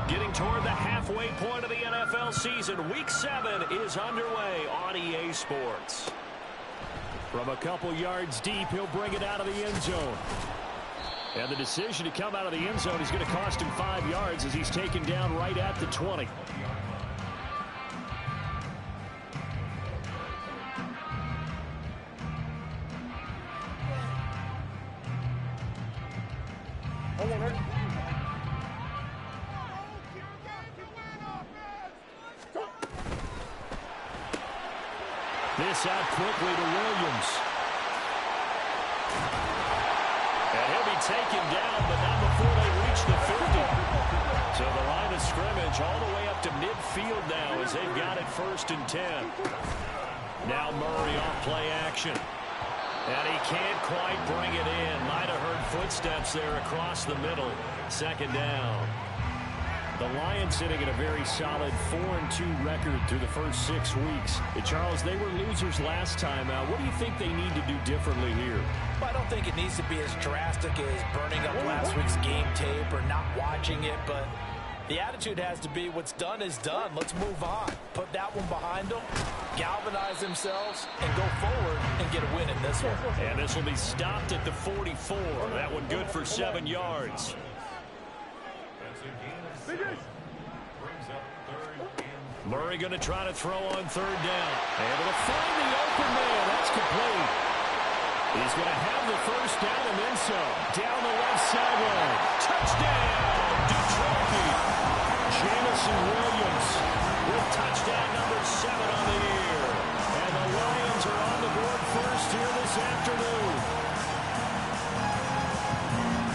Getting toward the halfway point of the NFL season. Week 7 is underway on EA Sports. From a couple yards deep, he'll bring it out of the end zone. And the decision to come out of the end zone is going to cost him 5 yards as he's taken down right at the 20. This out quickly to Williams. And he'll be taken down, but not before they reach the 50. So the line of scrimmage all the way up to midfield now as they've got it 1st and 10. Now Murray off play action. And he can't quite bring it in. Might have heard footsteps there across the middle. 2nd down. The Lions sitting at a very solid 4-2 record through the first 6 weeks. And Charles, they were losers last time out. What do you think they need to do differently here? Well, I don't think it needs to be as drastic as burning up last week's game tape or not watching it, but the attitude has to be what's done is done. Let's move on. Put that one behind them, galvanize themselves, and go forward and get a win in this one. And this will be stopped at the 44. That one good for 7 yards. Murray going to try to throw on 3rd down. Able to find the open man. That's complete. He's going to have the 1st down and then some. Down the left sideline. Touchdown, Detroit. Jamison Williams with touchdown number 7 on the year. And the Lions are on the board first here this afternoon.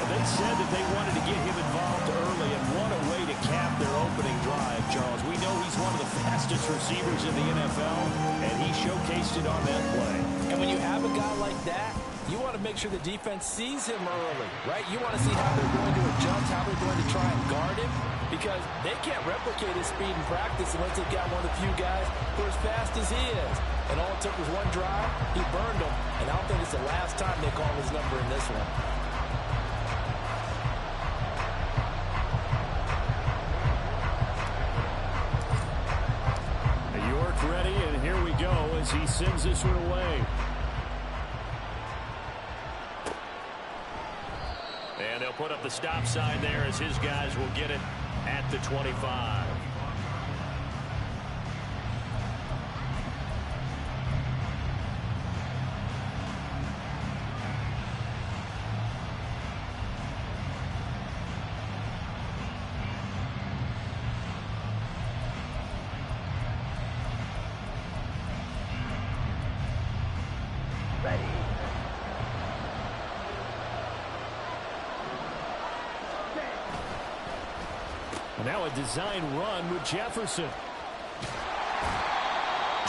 They said that they wanted to get him involved early, and what a way to cap their opening drive, Charles. We know he's one of the fastest receivers in the NFL, and he showcased it on that play. And when you have a guy like that, you want to make sure the defense sees him early, right? You want to see how they're going to adjust, how they're going to try and guard him, because they can't replicate his speed in practice unless they've got one of the few guys who are as fast as he is. And all it took was one drive, he burned them, and I don't think it's the last time they call his number in this one. Ready, and here we go as he sends this one away. And they'll put up the stop sign there as his guys will get it at the 25. Now a design run with Jefferson.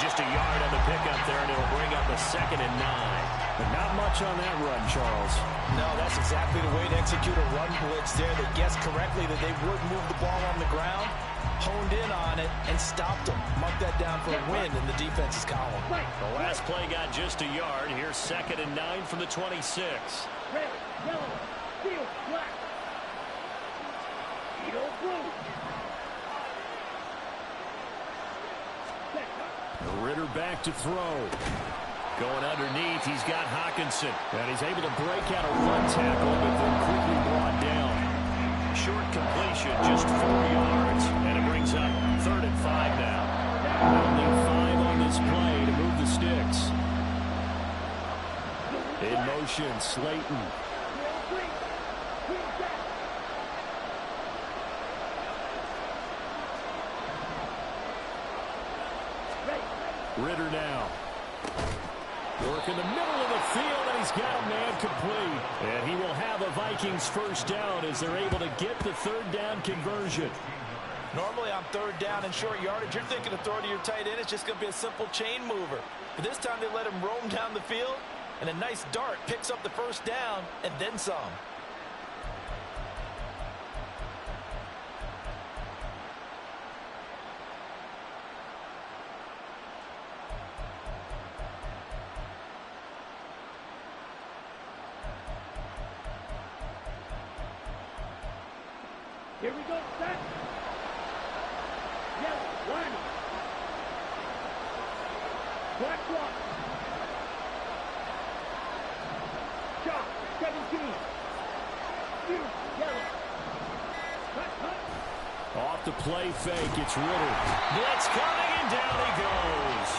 Just a yard on the pickup there, and it'll bring up a 2nd and 9. But not much on that run, Charles. No, that's exactly the way to execute a run blitz there. They guessed correctly that they would move the ball on the ground, honed in on it, and stopped them. Mark that down for a win in the defense's column. The last play got just a yard. Here's 2nd and 9 from the 26. Red, yellow, field, black. Blue. Ritter back to throw. Going underneath, he's got Hawkinson. And he's able to break out a run tackle, but then quickly brought down. Short completion, just 4 yards. And it brings up 3rd and 5 now. Only 5 on this play to move the sticks. In motion, Slayton. Ritter now. Work in the middle of the field, and he's got a man complete. And he will have a Vikings 1st down as they're able to get the 3rd down conversion. Normally on 3rd down and short yardage, you're thinking of throwing to your tight end. It's just going to be a simple chain mover. But this time they let him roam down the field, and a nice dart picks up the 1st down and then some. Here we go, set. yellow, lining. Black block. Shot, 17. Blue, yellow. Cut, cut. Off the play fake, it's Ritter. Blitz coming, and down he goes.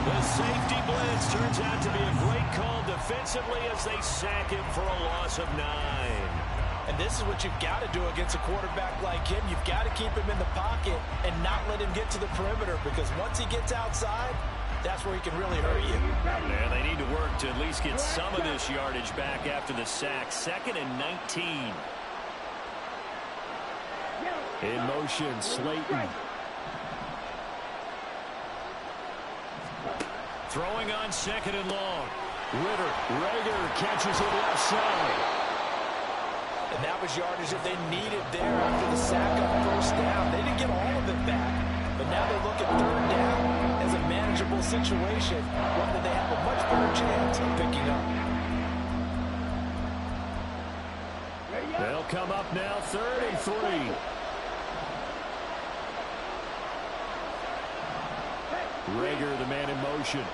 The safety blitz turns out to be a great call defensively as they sack him for a loss of 9. And this is what you've got to do against a quarterback like him. You've got to keep him in the pocket and not let him get to the perimeter, because once he gets outside, that's where he can really hurt you. And they need to work to at least get some of this yardage back after the sack. 2nd and 19. In motion, Slayton. Throwing on 2nd and long. Rager catches it left side. And that was yardage that they needed there after the sack on 1st down. They didn't get all of it back, but now they look at 3rd down as a manageable situation, one that they have a much better chance of picking up. They'll come up now, 3rd and 3. Rager, the man in motion.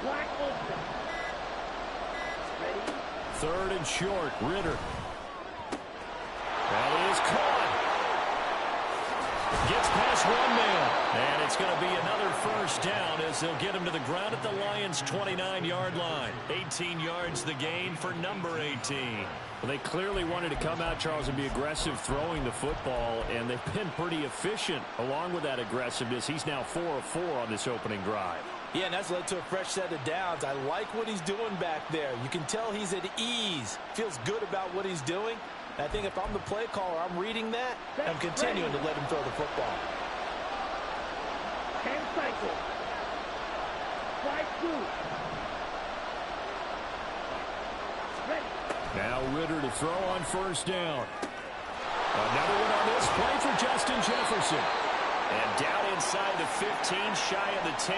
Black open. Ready? 3rd and short, Ritter. That is caught. Gets past one man. And it's going to be another 1st down as they'll get him to the ground at the Lions' 29-yard line. 18 yards the gain for number 18. Well, they clearly wanted to come out, Charles, and be aggressive throwing the football, and they've been pretty efficient along with that aggressiveness. He's now 4 of 4 on this opening drive. Yeah, and that's led to a fresh set of downs. I like what he's doing back there. You can tell he's at ease. Feels good about what he's doing. And I think if I'm the play caller, I'm reading that, and I'm continuing to let him throw the football. 10 cycles. 5-2. Ready. Now Ritter to throw on 1st down. Another one on this play for Justin Jefferson. And down inside the 15, shy of the 10.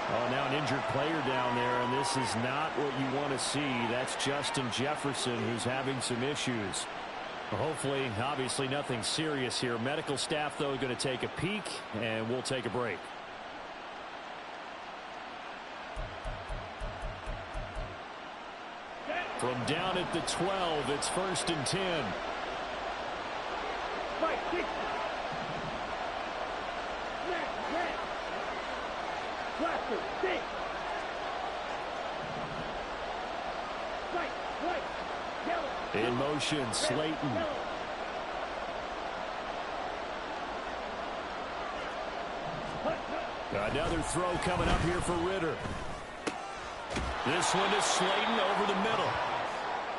Oh, now an injured player down there, and this is not what you want to see. That's Justin Jefferson, who's having some issues. Well, hopefully, obviously nothing serious here. Medical staff, though, going to take a peek, and we'll take a break. From down at the 12, it's 1st and 10. Fight, 60. Snap, snap. Blaster, 6. Fight, white, yellow. In motion, Slayton. Yellow. Another throw coming up here for Ritter. This one is Slayton over the middle.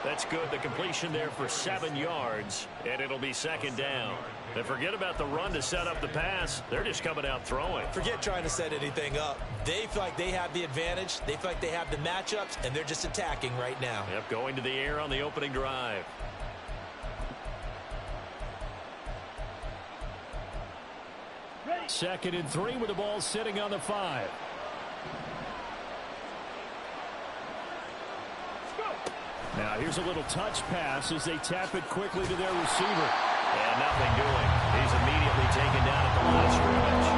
That's good. The completion there for 7 yards, and it'll be 2nd down. And forget about the run to set up the pass. They're just coming out throwing. Forget trying to set anything up. They feel like they have the advantage. They feel like they have the matchups, and they're just attacking right now. Yep, going to the air on the opening drive. Ready. 2nd and 3 with the ball sitting on the 5. Now here's a little touch pass as they tap it quickly to their receiver. And nothing doing. He's immediately taken down at the line of scrimmage.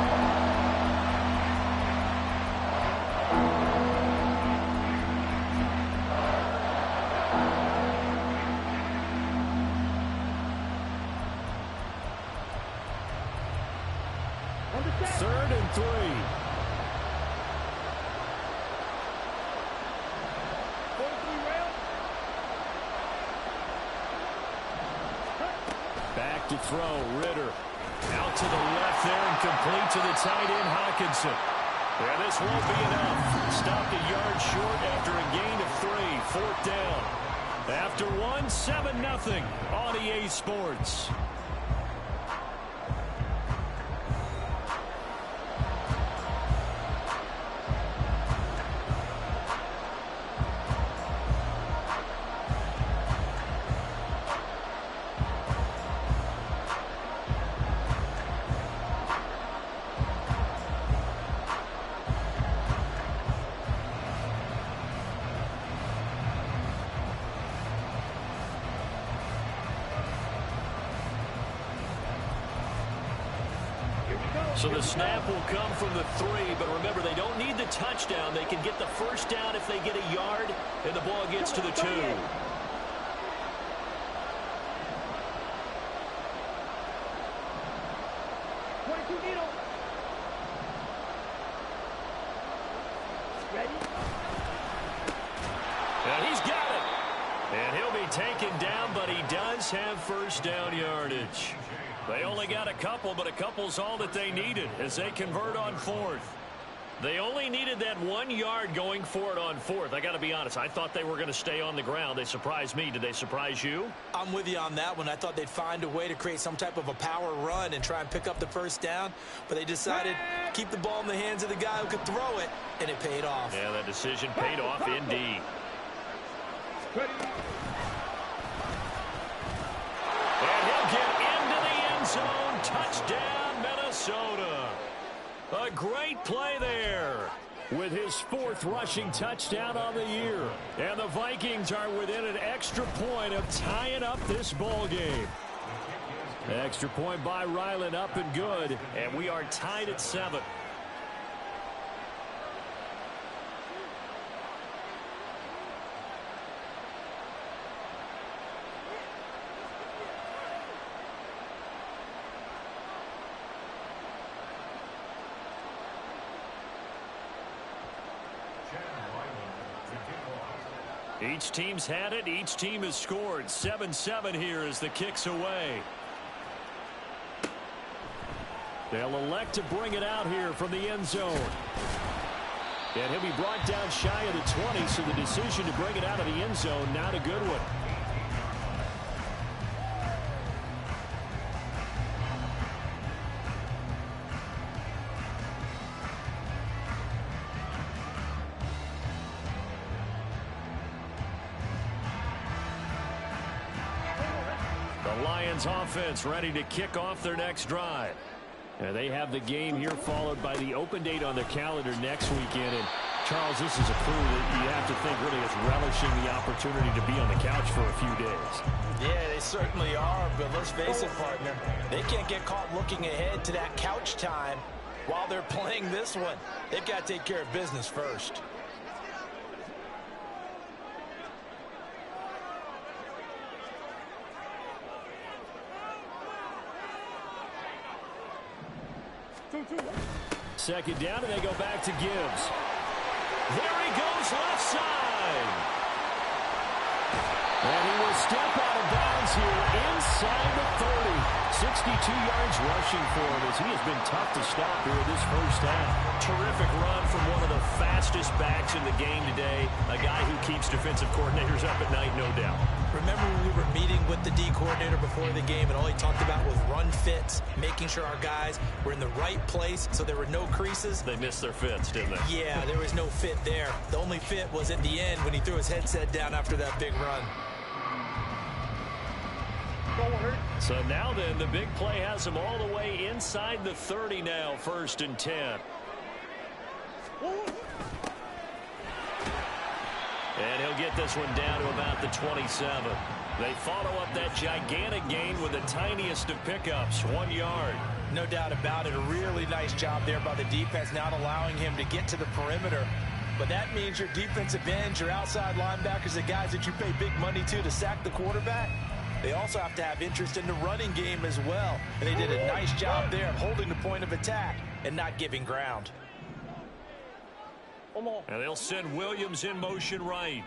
On the set. 3rd and 3. Back to throw, Ritter. Out to the left there and complete to the tight end, Hawkinson. Yeah, this won't be enough. Stopped a yard short after a gain of 3. 4th down. After 1, 7-0 on EA Sports. So the snap will come from the 3, but remember, they don't need the touchdown. They can get the first down if they get a yard, and the ball gets to the 2. 22 needle. Ready? And he's got it. And he'll be taken down, but he does have first down yardage. They only got a couple, but a couple's all that they needed as they convert on 4th. They only needed that 1 yard going for it on 4th. I got to be honest, I thought they were going to stay on the ground. They surprised me. Did they surprise you? I'm with you on that one. I thought they'd find a way to create some type of a power run and try and pick up the first down, but they decided to keep the ball in the hands of the guy who could throw it, and it paid off. Yeah, that decision paid off indeed. And he'll get into the end zone. Touchdown, Minnesota. A great play there with his 4th rushing touchdown on the year. And the Vikings are within an extra point of tying up this ball game. Extra point by Ryland, up and good. And we are tied at 7. Each team's had it. Each team has scored. 7-7 here as the kick's away. They'll elect to bring it out here from the end zone. And he'll be brought down shy of the 20, so the decision to bring it out of the end zone, not a good one. Offense ready to kick off their next drive. And they have the game here followed by the open date on their calendar next weekend. And Charles, this is a crew that you have to think really is relishing the opportunity to be on the couch for a few days. Yeah, they certainly are, but let's face it, partner. They can't get caught looking ahead to that couch time while they're playing this one. They've got to take care of business first. Second down, and they go back to Gibbs. There he goes, left side. And he will step out of bounds here inside the 30. 62 yards rushing for him as he has been tough to stop here this first half. Terrific run from one of the fastest backs in the game today. A guy who keeps defensive coordinators up at night, no doubt. Remember when we were meeting with the D coordinator before the game and all he talked about was run fits, making sure our guys were in the right place so there were no creases? They missed their fits, didn't they? Yeah, there was no fit there. The only fit was at the end when he threw his headset down after that big run. So now then, the big play has him all the way inside the 30 now, 1st and 10. And he'll get this one down to about the 27. They follow up that gigantic gain with the tiniest of pickups, 1 yard. No doubt about it. A really nice job there by the defense, not allowing him to get to the perimeter. But that means your defensive ends, your outside linebackers, the guys that you pay big money to sack the quarterback, they also have to have interest in the running game as well. And they did a nice job there of holding the point of attack and not giving ground. And they'll send Williams in motion right.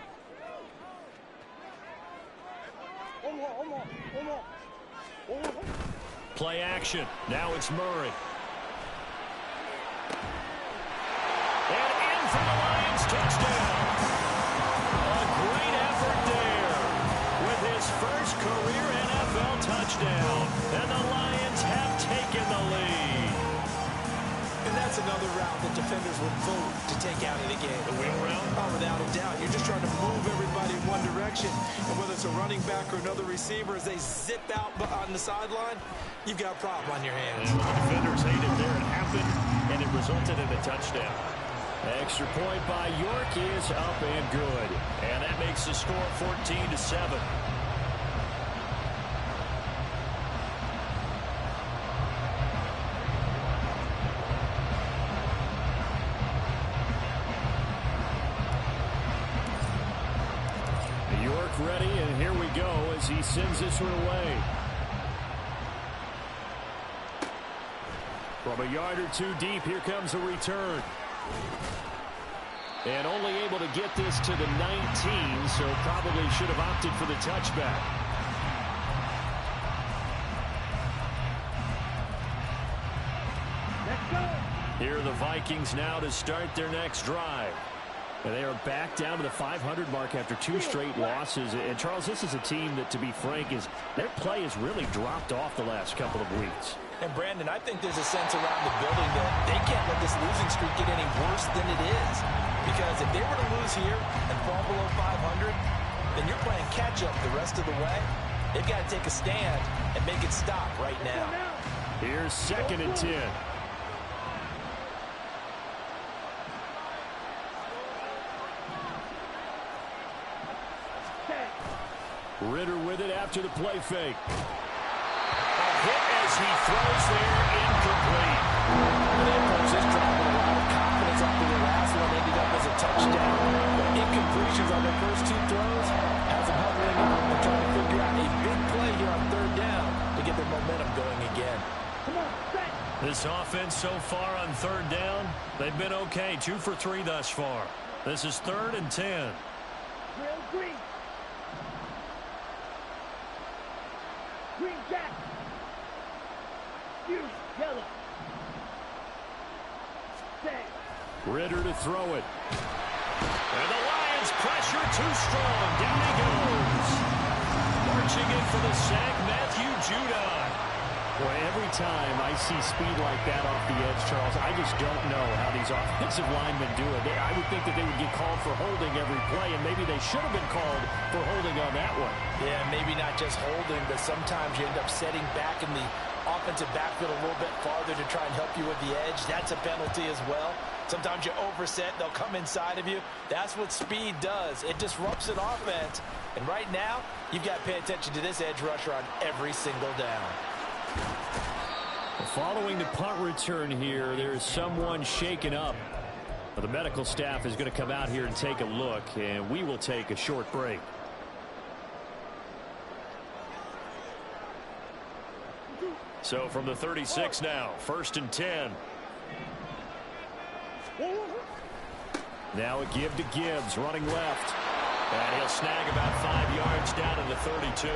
Play action. Now it's Murray. And in for the Lions, touchdown. A great effort there with his first career NFL touchdown. And the Lions have taken the lead. And that's another route that defenders would vote to take out of the game. The wheel route? Oh, without a doubt. You're just trying to move everybody in one direction. And whether it's a running back or another receiver, as they zip out on the sideline, you've got a problem on your hands. And the defenders hate it there. It happened, and it resulted in a touchdown. Extra point by York is up and good. And that makes the score 14-7. ready, and here we go as he sends this one away. From a yard or two deep, here comes a return. And only able to get this to the 19, so probably should have opted for the touchback. Let's go. Here are the Vikings now to start their next drive. And they are back down to the 500 mark after 2 straight losses. And, Charles, this is a team that, to be frank, their play has really dropped off the last couple of weeks. And, Brandon, I think there's a sense around the building that they can't let this losing streak get any worse than it is. Because if they were to lose here and fall below 500, then you're playing catch-up the rest of the way. They've got to take a stand and make it stop right now. Here's 2nd and 10. Ritter with it after the play fake. A hit as he throws there, incomplete. They approached this drive with a lot of confidence after the last one ended up as a touchdown. But incompletions on their first 2 throws has them hovering up and trying to figure out a big play here on 3rd down to get their momentum going again. Come on, set. This offense so far on 3rd down, they've been okay. 2 for 3 thus far. This is 3rd and 10. Real green. Green jack. You yellow. Set. Ritter to throw it. And the Lions pressure too strong. Down he goes. Marching in for the sack, Matthew Judon. Boy, every time I see speed like that off the edge, Charles, I just don't know how these offensive linemen do it. I would think that they would get called for holding every play, and maybe they should have been called for holding on that one. Yeah, maybe not just holding, but sometimes you end up setting back in the offensive backfield a little bit farther to try and help you with the edge. That's a penalty as well. Sometimes you overset, they'll come inside of you. That's what speed does. It disrupts an offense. And right now, you've got to pay attention to this edge rusher on every single down. Following the punt return here, there's someone shaken up. The medical staff is going to come out here and take a look, and we will take a short break. So from the 36 now, 1st and 10. Now a give to Gibbs, running left. And he'll snag about 5 yards down to the 32.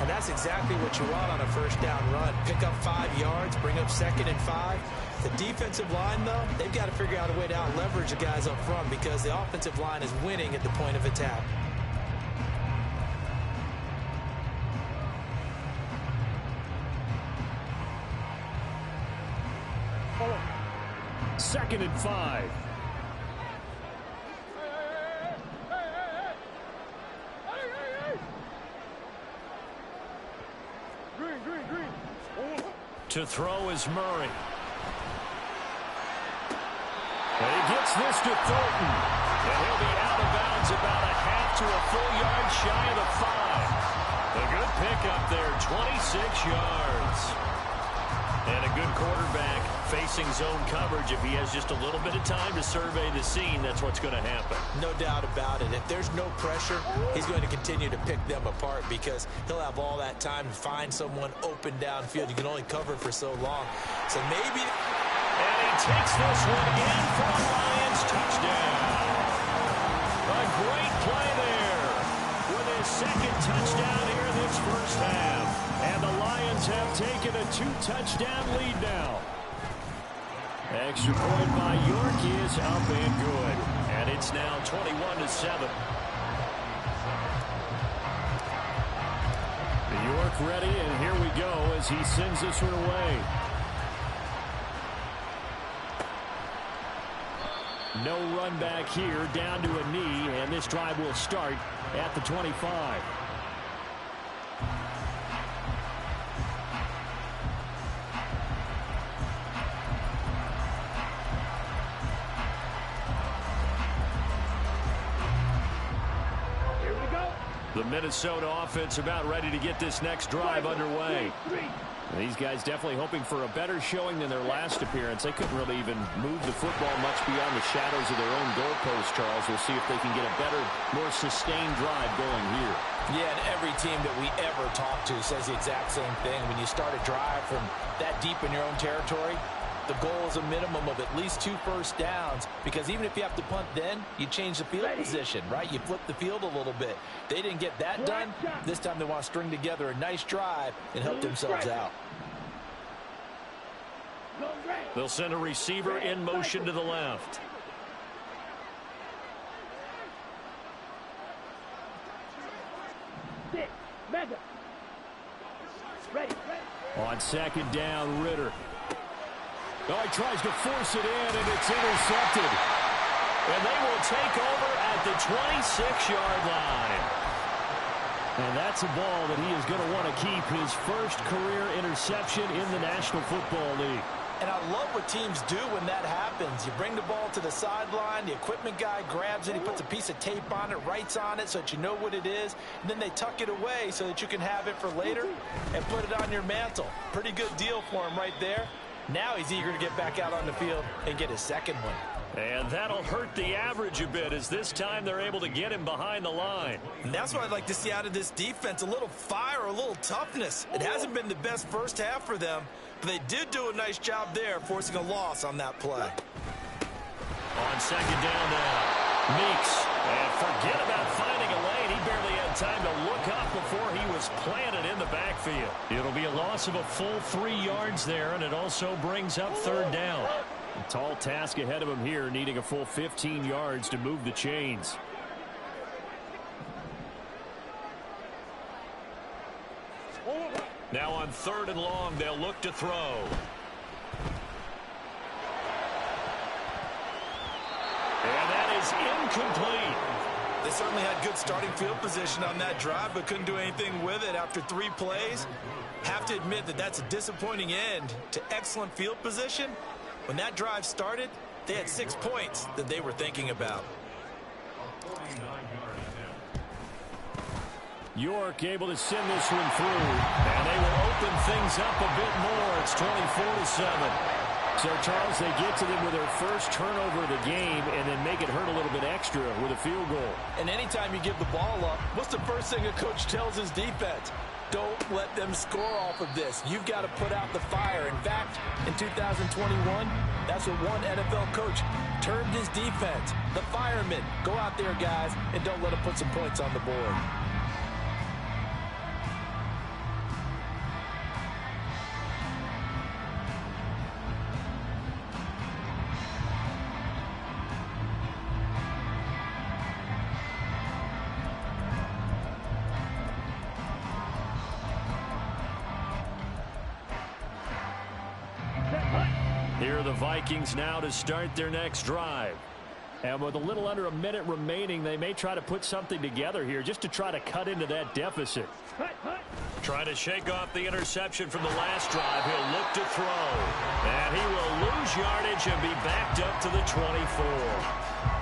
And that's exactly what you want on a 1st down run. Pick up 5 yards, bring up 2nd and 5. The defensive line, though, they've got to figure out a way to out-leverage the guys up front because the offensive line is winning at the point of attack. Second and 5. To throw is Murray. And he gets this to Thornton. And he'll be out of bounds about a half to a full yard shy of the 5. A good pickup there, 26 yards. And a good quarterback facing zone coverage. If he has just a little bit of time to survey the scene, that's what's going to happen. No doubt about it. If there's no pressure, he's going to continue to pick them apart because he'll have all that time to find someone open downfield. You can only cover for so long. So maybe... And he takes this one in for the Lions touchdown. A great play there with his 2nd touchdown here in this 1st half. And the Lions have taken a 2-touchdown lead now. Extra point by York is up and good. And it's now 21-7. York ready, and here we go as he sends this one away. No run back here, down to a knee, and this drive will start at the 25. The Minnesota offense about ready to get this next drive underway. These guys definitely hoping for a better showing than their last appearance. They couldn't really even move the football much beyond the shadows of their own goalpost, Charles. We'll see if they can get a better, more sustained drive going here. Yeah, and every team that we ever talk to says the exact same thing. When you start a drive from that deep in your own territory, the goal is a minimum of at least 2 first downs, because even if you have to punt then, you change the field position, right? You flip the field a little bit. They didn't get that done. This time they want to string together a nice drive and help themselves out. They'll send a receiver in motion to the left. On second down, Ritter. Oh, he tries to force it in, and it's intercepted. And they will take over at the 26-yard line. And that's a ball that he is going to want to keep, his first career interception in the National Football League. And I love what teams do when that happens. You bring the ball to the sideline, the equipment guy grabs it, he puts a piece of tape on it, writes on it so that you know what it is, and then they tuck it away so that you can have it for later and put it on your mantle. Pretty good deal for him right there. Now he's eager to get back out on the field and get his second one. And that'll hurt the average a bit, as this time they're able to get him behind the line. And that's what I'd like to see out of this defense, a little fire, a little toughness. It hasn't been the best first half for them, but they did do a nice job there, forcing a loss on that play. On second down now, Meeks. And forget about finding a lane. He barely had time to look up before he was planted in the backfield. It'll be a loss of a full 3 yards there, and it also brings up third down. A tall task ahead of him here, needing a full 15 yards to move the chains. Now on third and long, they'll look to throw. And that is incomplete. They certainly had good starting field position on that drive, but couldn't do anything with it after 3 plays. Have to admit that that's a disappointing end to excellent field position. When that drive started, they had 6 points that they were thinking about. York able to send this one through, and they will open things up a bit more. It's 24-7. So, Charles, they get to them with their first turnover of the game and then make it hurt a little bit extra with a field goal. And anytime you give the ball up, what's the first thing a coach tells his defense? Don't let them score off of this. You've got to put out the fire. In fact, in 2021, that's what one NFL coach termed his defense. The firemen. Go out there, guys, and don't let them put some points on the board. Here are the Vikings now to start their next drive. And with a little under a minute remaining, they may try to put something together here just to try to cut into that deficit. Try to shake off the interception from the last drive. He'll look to throw. And he will lose yardage and be backed up to the 24.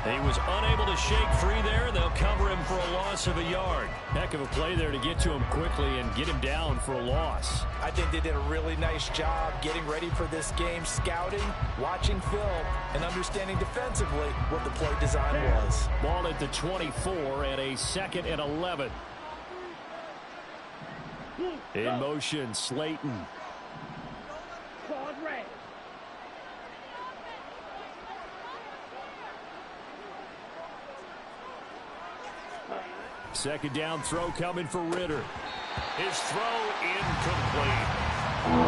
He was unable to shake free there, and they'll cover him for a loss of a yard. Heck of a play there to get to him quickly and get him down for a loss. I think they did a really nice job getting ready for this game, scouting, watching film, and understanding defensively what the play design was. Ball at the 24 and a 2nd and 11. In motion, Slayton. Second down throw coming for Ritter. His throw incomplete.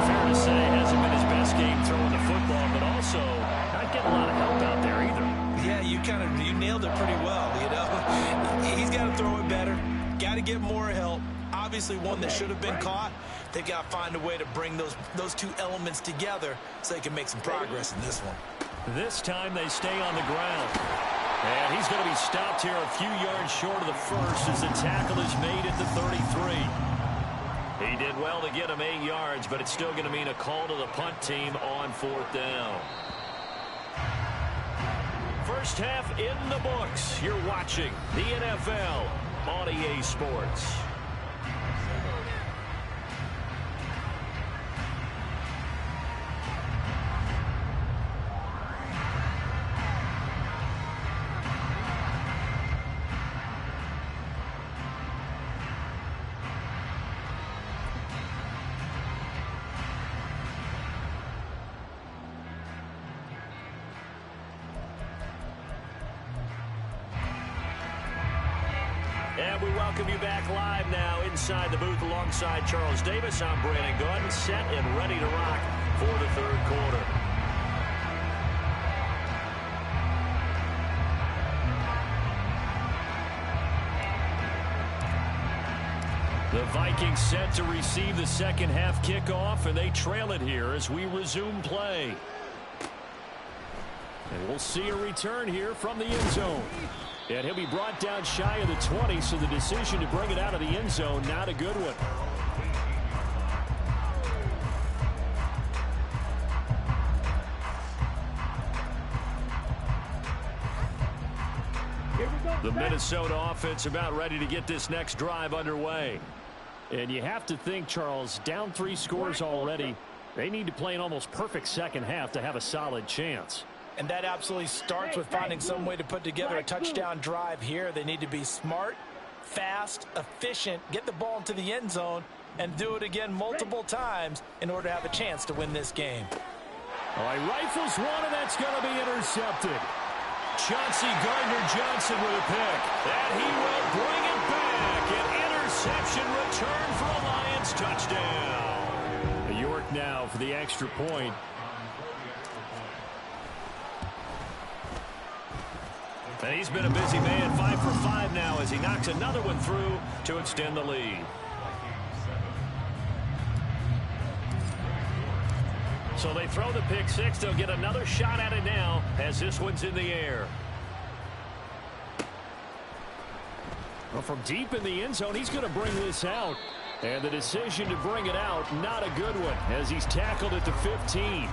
Fair to say, hasn't been his best game throwing the football, but also not getting a lot of help out there either. Yeah, you nailed it pretty well, you know. He's got to throw it better. Got to get more help. Obviously one that should have been caught. They've got to find a way to bring those 2 elements together so they can make some progress in this one. This time they stay on the ground. And he's going to be stopped here a few yards short of the first as the tackle is made at the 33. He did well to get him 8 yards, but it's still going to mean a call to the punt team on 4th down. First half in the books. You're watching the NFL on EA Sports. And we welcome you back live now inside the booth alongside Charles Davis. I'm Brandon Gunn, set and ready to rock for the third quarter. The Vikings set to receive the second half kickoff, and they trail it here as we resume play. And we'll see a return here from the end zone. And he'll be brought down shy of the 20, so the decision to bring it out of the end zone, not a good one. The Minnesota offense about ready to get this next drive underway. And you have to think, Charles, down 3 scores already. They need to play an almost perfect second half to have a solid chance. And that absolutely starts with finding some way to put together a touchdown drive here. They need to be smart, fast, efficient, get the ball into the end zone, and do it again multiple times in order to have a chance to win this game. All right, rifles one, and that's going to be intercepted. Chauncey Gardner-Johnson with a pick. And he will bring it back. An interception return for a Lions touchdown. York now for the extra point. And he's been a busy man, 5 for 5 now as he knocks another one through to extend the lead. So they throw the pick six. They'll get another shot at it now as this one's in the air. Well, from deep in the end zone, he's going to bring this out. And the decision to bring it out, not a good one, as he's tackled at the 15.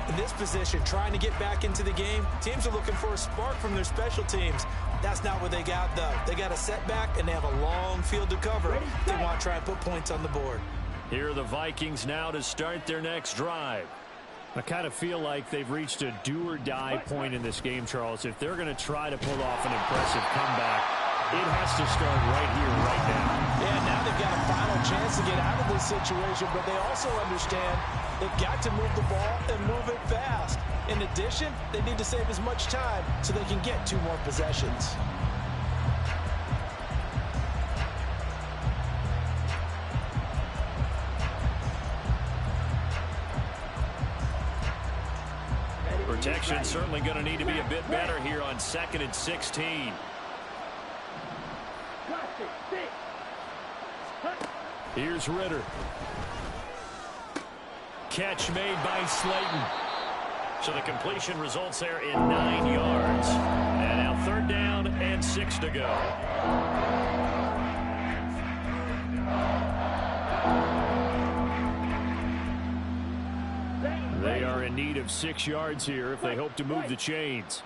In this position, trying to get back into the game, teams are looking for a spark from their special teams. That's not what they got, though. They got a setback, and they have a long field to cover. They want to try and put points on the board. Here are the Vikings now to start their next drive. I kind of feel like they've reached a do-or-die point in this game, Charles. If they're going to try to pull off an impressive comeback, it has to start right here, right now. Yeah, now they've got a final chance to get out of this situation, but they also understand they've got to move the ball and move it fast. In addition, they need to save as much time so they can get 2 more possessions. Protection certainly going to need to be a bit better here on 2nd and 16. Here's Ritter. Catch made by Slayton. So the completion results there in 9 yards. And now 3rd down and 6 to go. They are in need of 6 yards here if they hope to move the chains.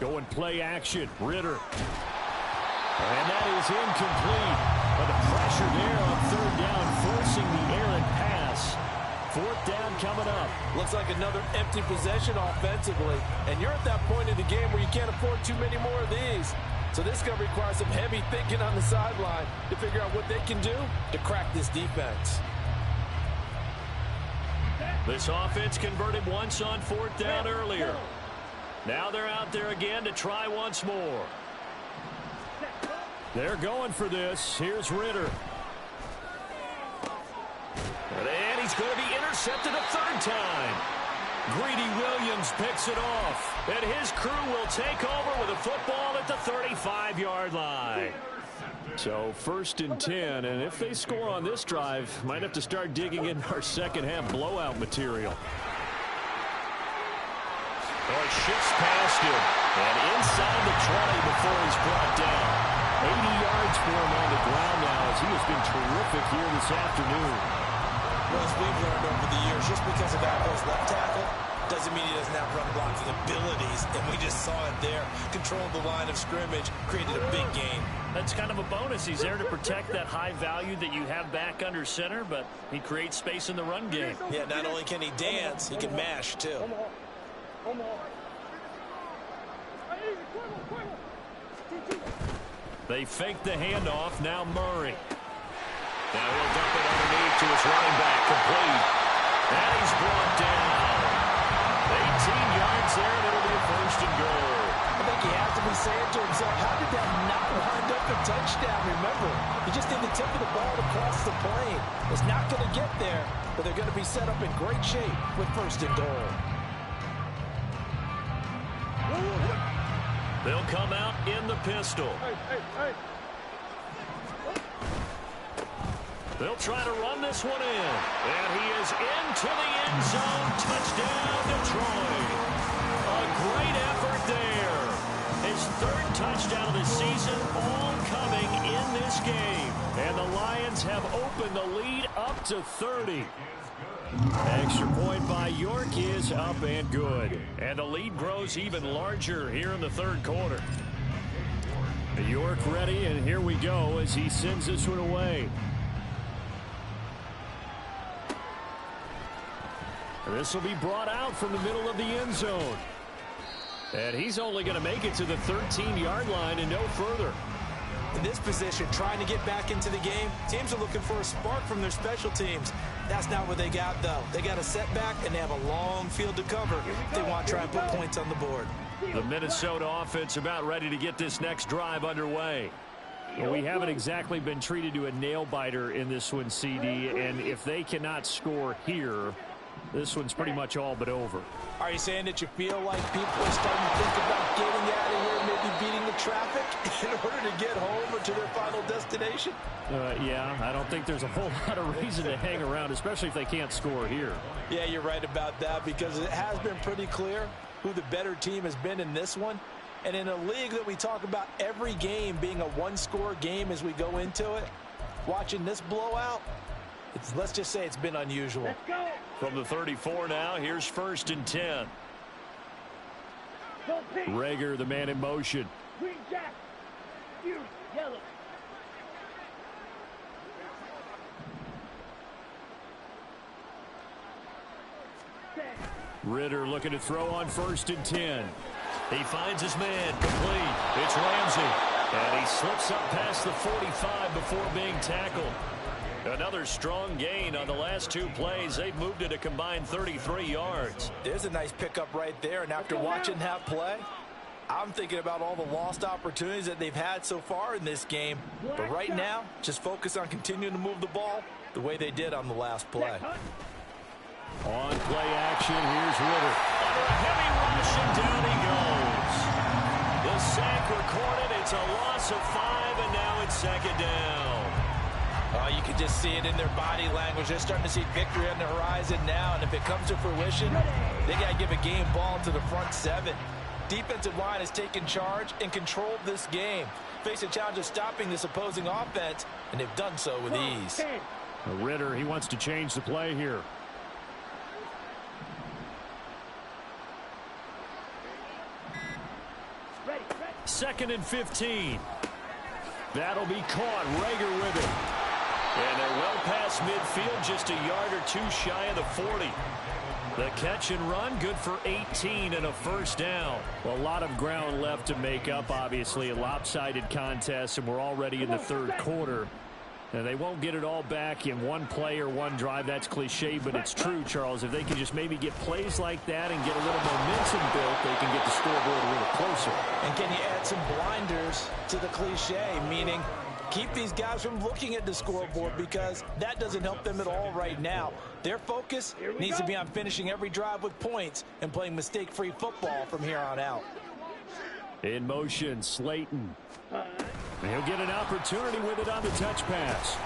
Going play action. Ritter. And that is incomplete. But the pressure there on 3rd down, forcing the errant pass. 4th down coming up. Looks like another empty possession offensively. And you're at that point in the game where you can't afford too many more of these. So this is going to require some heavy thinking on the sideline to figure out what they can do to crack this defense. This offense converted once on 4th down earlier. Now they're out there again to try once more. They're going for this. Here's Ritter. And he's going to be intercepted a 3rd time. Greedy Williams picks it off. And his crew will take over with a football at the 35-yard line. So 1st and 10, and if they score on this drive, might have to start digging in our second half blowout material. Or shifts past him. And inside the 20 before he's brought down. 80 yards for him on the ground now as he has been terrific here this afternoon. Well, as we've learned over the years, just because a guy goes left tackle doesn't mean he doesn't have run blocking abilities. And we just saw it there. Controlled the line of scrimmage, created a big gain. That's kind of a bonus. He's there to protect that high value that you have back under center, but he creates space in the run game. Yeah, not only can he dance, he can mash too. They fake the handoff. Now Murray. Now he'll dump it underneath to his running back. Complete. And he's brought down. to get there, but they're going to be set up in great shape with first and goal. They'll come out in the pistol. They'll try to run this one in. And he is into the end zone. Touchdown, Detroit. A great effort there. His third touchdown of the season, all coming in this game. And the Lions have opened the lead up to 30. Extra point by York is up and good. And the lead grows even larger here in the third quarter. York ready, and here we go as he sends this one away. This will be brought out from the middle of the end zone. And he's only going to make it to the 13-yard line and no further. In this position, trying to get back into the game, teams are looking for a spark from their special teams. That's not what they got, though. They got a setback, and they have a long field to cover if they want to try and put points on the board. The Minnesota offense about ready to get this next drive underway. Well, we haven't exactly been treated to a nail-biter in this one, CD, and if they cannot score here, this one's pretty much all but over. Are you saying that you feel like people are starting to think about getting out of here, maybe beating the traffic in order to get home or to their final destination? Yeah, I don't think there's a whole lot of reason to hang around, especially if they can't score here. Yeah, you're right about that, because it has been pretty clear who the better team has been in this one. And in a league that we talk about every game being a one-score game as we go into it, watching this blowout, let's just say it's been unusual. Let's go. From the 34 now, here's first and 10. Go pink. Rager, the man in motion. Green jack. You yellow. Set. Ritter looking to throw on first and 10. He finds his man, complete. It's Ramsey. And he slips up past the 45 before being tackled. Another strong gain on the last two plays. They've moved it a combined 33 yards. There's a nice pickup right there, and after watching that play, I'm thinking about all the lost opportunities that they've had so far in this game. But right now, just focus on continuing to move the ball the way they did on the last play. On play action, here's Ritter. Under a heavy rush, and down he goes. The sack recorded. It's a loss of 5, and now it's second down. You can just see it in their body language. They're starting to see victory on the horizon now, and if it comes to fruition, they got to give a game ball to the front 7. Defensive line has taken charge and controlled this game. Face a challenge of stopping this opposing offense, and they've done so with ease. Ritter, he wants to change the play here. Ready. Second and 15. That'll be caught. Rager with it. And they're well past midfield, just a yard or two shy of the 40. The catch and run, good for 18 and a first down. Well, a lot of ground left to make up, obviously. A lopsided contest, and we're already in the third quarter. And they won't get it all back in one play or one drive. That's cliche, but it's true, Charles. If they can just maybe get plays like that and get a little momentum built, they can get the scoreboard a little closer. And can you add some blinders to the cliche, meaning keep these guys from looking at the scoreboard, because that doesn't help them at all right now. Their focus needs to be on finishing every drive with points and playing mistake-free football from here on out. In motion, Slayton. He'll get an opportunity with it on the touch pass.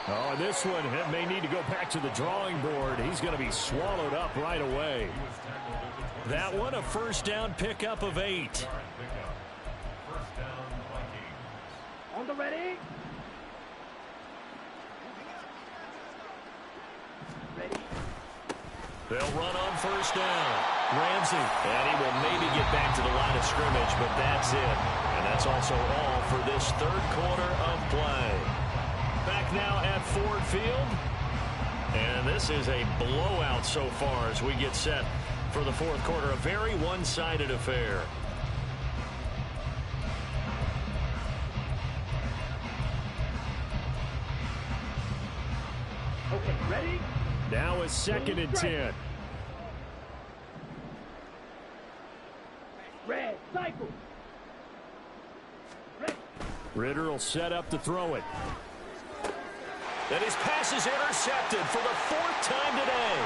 Oh, and this one may need to go back to the drawing board. He's going to be swallowed up right away. That one, a first down pickup of 8. On the ready. Ready. They'll run on first down. Ramsey, and he will maybe get back to the line of scrimmage, but that's it. And that's also all for this third quarter of play. Back now at Ford Field. And this is a blowout so far as we get set for the fourth quarter. A very one-sided affair. Okay, ready? Now a second and 10. Red, cycle. Ready. Ritter will set up to throw it. And his pass is intercepted for the 4th time today.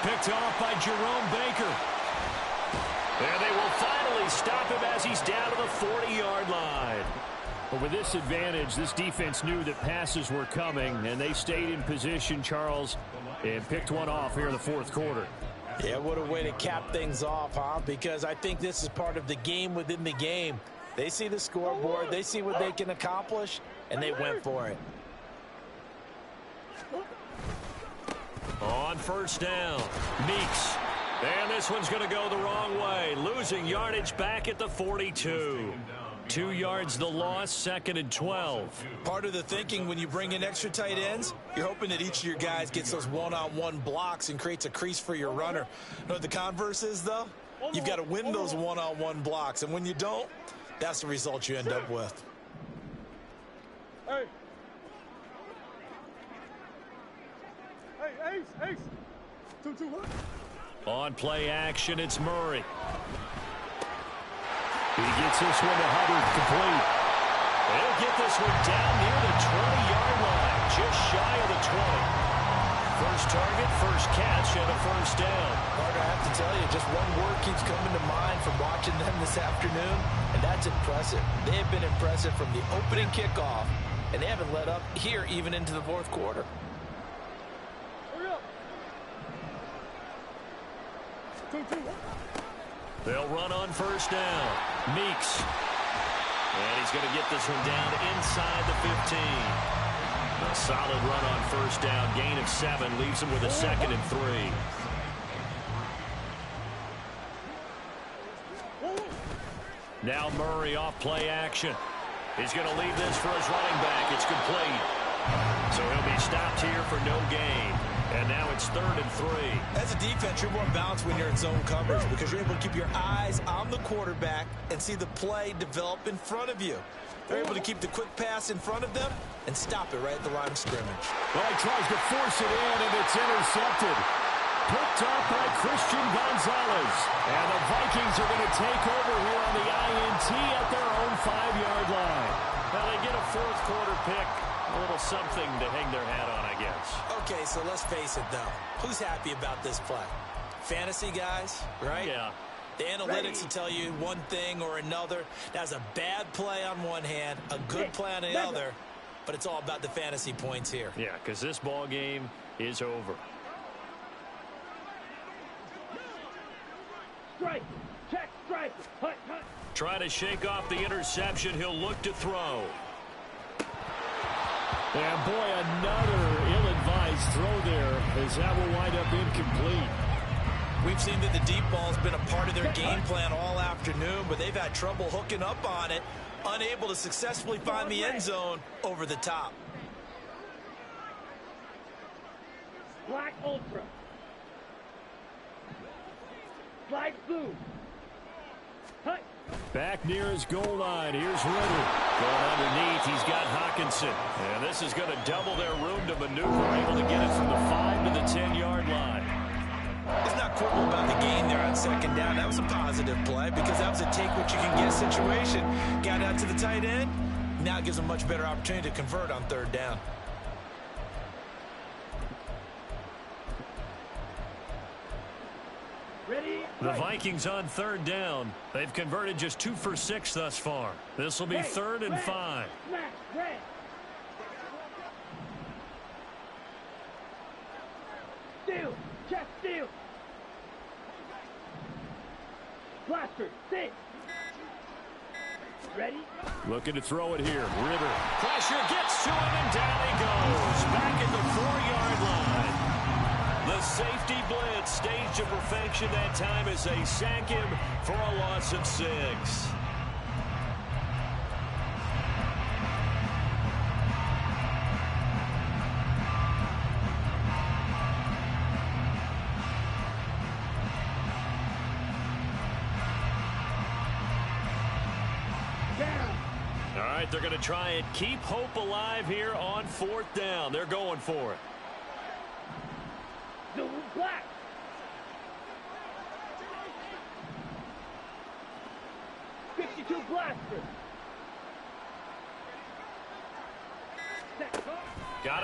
Picked off by Jerome Baker. And they will finally stop him as he's down to the 40-yard line. But with this advantage, this defense knew that passes were coming, and they stayed in position, Charles, and picked one off here in the 4th quarter. Yeah, what a way to cap things off, huh? Because I think this is part of the game within the game. They see the scoreboard, they see what they can accomplish, and they went for it. On 1st down, Meeks. And this one's going to go the wrong way. Losing yardage back at the 42. 2 yards the loss, 2nd and 12. Part of the thinking when you bring in extra tight ends, you're hoping that each of your guys gets those one-on-one blocks and creates a crease for your runner. You know what the converse is, though? You've got to win those one-on-one blocks, and when you don't, that's the result you end up with. Hey. Hey, Ace. 2-2, what? On play action, it's Murray. He gets this one to Hubbard, complete. They'll get this one down near the 20-yard line, just shy of the 20. First target, first catch, and a 1st down. Carter, I have to tell you, just one word keeps coming to mind from watching them this afternoon, and that's impressive. They have been impressive from the opening kickoff, and they haven't let up here even into the 4th quarter. Hurry up. 2-2, what? They'll run on 1st down. Meeks. And he's going to get this one down inside the 15. A solid run on 1st down. Gain of 7 leaves him with a 2nd and 3. Now Murray off play action. He's going to leave this for his running back. It's complete. So he'll be stopped here for no gain. And now it's 3rd and 3. As a defense, you're more balanced when you're in zone coverage because you're able to keep your eyes on the quarterback and see the play develop in front of you. They're able to keep the quick pass in front of them and stop it right at the line of scrimmage. Well, he tries to force it in, and it's intercepted. Picked up by Christian Gonzalez. And the Vikings are going to take over here on the INT at their own 5-yard line. Now they get a 4th quarter pick. A little something to hang their hat on, I guess. Okay, so let's face it, though. Who's happy about this play? Fantasy guys, right? Yeah. The analytics will tell you one thing or another. That's a bad play on one hand, a good play on the other, but it's all about the fantasy points here. Yeah, because this ball game is over. Strike. Check strike. Hut. Trying to shake off the interception. He'll look to throw. And boy, another ill-advised throw there, as that will wind up incomplete. We've seen that the deep ball has been a part of their game plan all afternoon, but they've had trouble hooking up on it, unable to successfully find the end zone over the top. Black Ultra. Slide blue. Hut. Back near his goal line. Here's Ritter. Going underneath. He's got Hawkinson. And this is going to double their room to maneuver. Able to get it from the 5 to the 10-yard line. It's not quibble about the gain there on 2nd down. That was a positive play because that was a take-what-you-can-get situation. Got out to the tight end. Now it gives them a much better opportunity to convert on 3rd down. Ready? The Vikings on 3rd down. They've converted just 2 for 6 thus far. This will be 3rd and 5. Smash. Red. Steal. Chest steal. Blaster. 6. Ready? Looking to throw it here. Ritter. Pressure gets to him, and down he goes. Back at the 4-yard line. The safety blitz staged to perfection that time as they sack him for a loss of 6. All right, they're going to try and keep hope alive here on 4th down. They're going for it. Blue black. .52 blaster. Got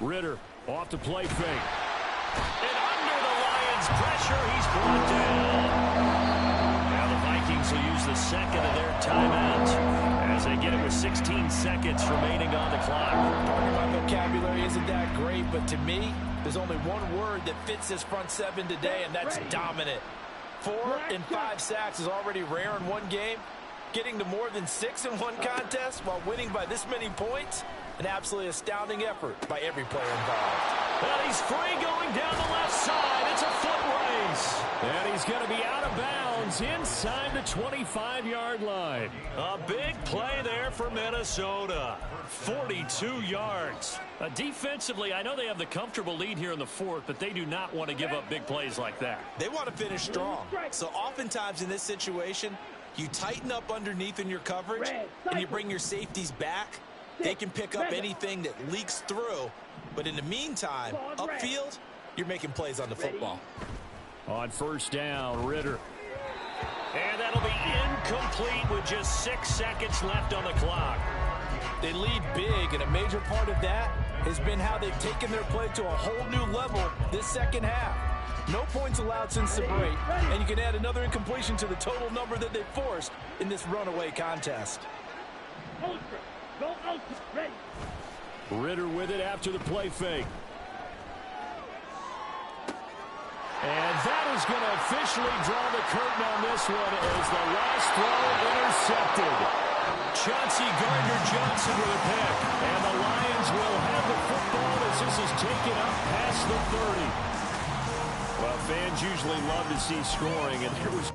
Ritter off to play fake. And under the Lions' pressure, he's brought down. Now the Vikings will use the second of their timeouts as they get it with 16 seconds remaining on the clock. Pardon my vocabulary isn't that great, but to me, there's only one word that fits this front seven today, and that's dominant. 4 and 5 sacks is already rare in one game. Getting to more than 6 in one contest while winning by this many points, an absolutely astounding effort by every player involved. And he's free going down the left side. It's a foot race. And he's going to be out of bounds inside the 25-yard line. A big play there for Minnesota. 42 yards. Defensively, I know they have the comfortable lead here in the fourth, but they do not want to give up big plays like that. They want to finish strong. So oftentimes in this situation, you tighten up underneath in your coverage, and you bring your safeties back. They can pick up anything that leaks through. But in the meantime, upfield, you're making plays on the football. On first down, Ritter. And that'll be incomplete with just 6 seconds left on the clock. They lead big, and a major part of that has been how they've taken their play to a whole new level this second half. No points allowed since the break, and you can add another incompletion to the total number that they forced in this runaway contest. Go ultra. Ready. Ritter with it after the play fake. And that is going to officially draw the curtain on this one as the last throw intercepted. Chauncey Gardner-Johnson with a pick. And the Lions will have the football as this is taken up past the 30. Well, fans usually love to see scoring, and there was